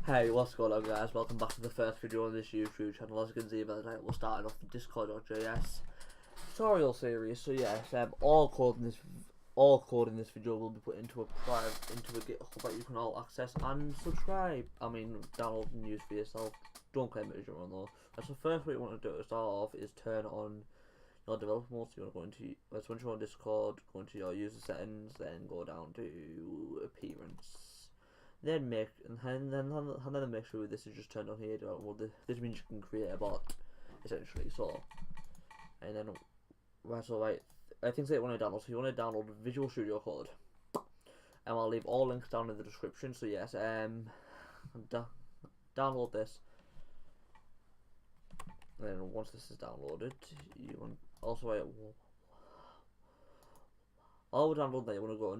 Hey, what's going on, guys? Welcome back to the first video on this YouTube channel. As you can see by the title, we're starting off the Discord.js tutorial series. So yes, all code in this video will be put into a GitHub that you can all access and subscribe. I mean, download and use for yourself. Don't claim it as your own though. So first, what you want to do to start off is turn on your developer mode. So you want to go into once you're on Discord, go into your user settings, then go down to appearance. Then make sure this is just turned on here. Well, this means you can create a bot, essentially. So, and then I think that you want to download. So you want to download Visual Studio Code, and I'll leave all links down in the description. So yes, download this. And then once this is downloaded, you want also download that, you want to go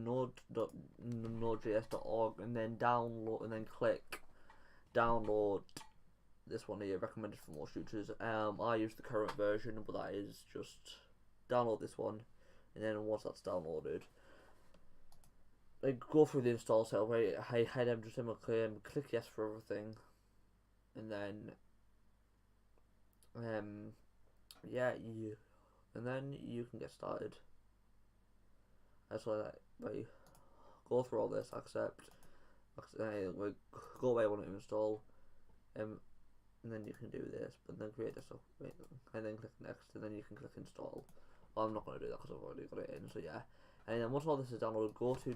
to nodejs.org and then download and then click download this one here, recommended for most users. I use the current version, but that is just download this one, and then once that's downloaded, go through the install setup. Click yes for everything, and then and then you can get started. That's why go through all this, accept, go away, I want to install, and then you can do this, but then create this, and then click next, and then you can click install. Well, I'm not going to do that because I've already got it in, so yeah. And then once all this is downloaded, go to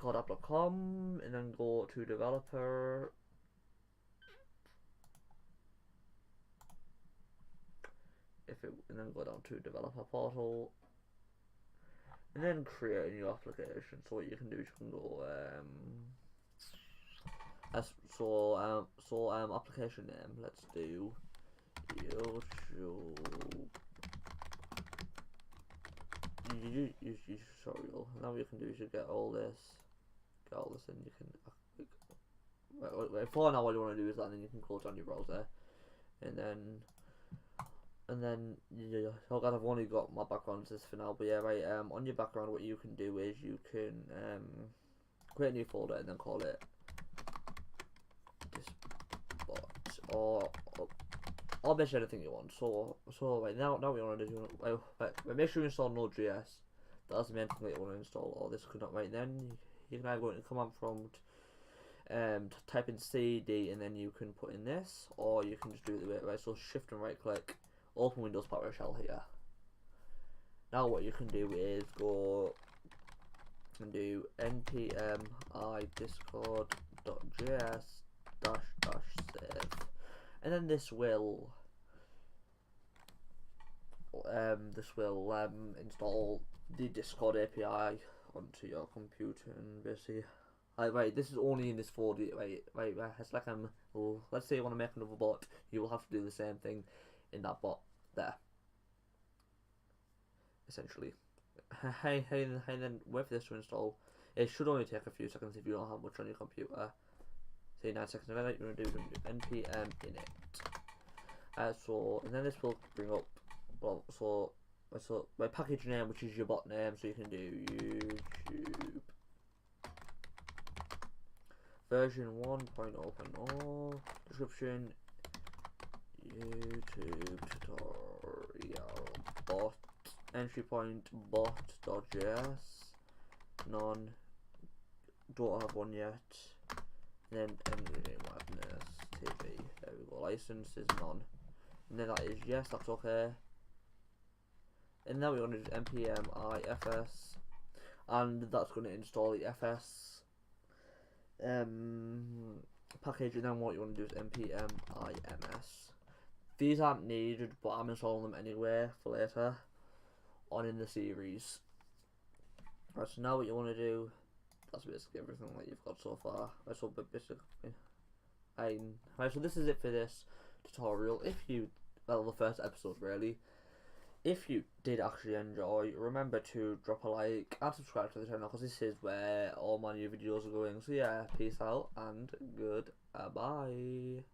discordapp.com, and then go to developer. And then go down to developer portal, and then create a new application. So what you can do is you can go application name. Let's do YouTube tutorial. Now what you can do is you get all this, and you can for now what you want to do is that, and then you can close down your browser, and then yeah, oh god, I've only got my background as this for now, but yeah, right, on your background what you can do is you can create a new folder and then call it or basically anything you want. So right now what you want to do, make sure you install NodeJs. That's the main thing that you want to install, or this could not. Right, then you can either go into command prompt, type in CD, and then you can put in this, or you can just do it the way, right, so shift and right click, open Windows PowerShell here. Now what you can do is go and do npm discord.js --save, and then this will install the Discord API onto your computer, and basically right, this is only in this folder. Right, it's like let's say you want to make another bot, you will have to do the same thing in that bot there, essentially. Hey, then wait for this to install. It should only take a few seconds if you don't have much on your computer. Say 9 seconds. Then you're gonna do npm init. And then this will bring up so my package name, which is your bot name. So you can do YouTube version 1.0.0 description. YouTube tutorial bot, entry point bot.js, none, don't have one yet, and then madness TV, there we go, license is none, and then that is yes, that's okay. And now we're going to do npm ifs, and that's going to install the fs package, and then what you want to do is npm ims. These aren't needed, but I'm installing them anyway for later on in the series. Right, so now what you want to do, that's basically everything that you've got so far. Right, so so this is it for this tutorial. The first episode really. If you did actually enjoy, remember to drop a like and subscribe to the channel, because this is where all my new videos are going. So yeah, peace out and goodbye.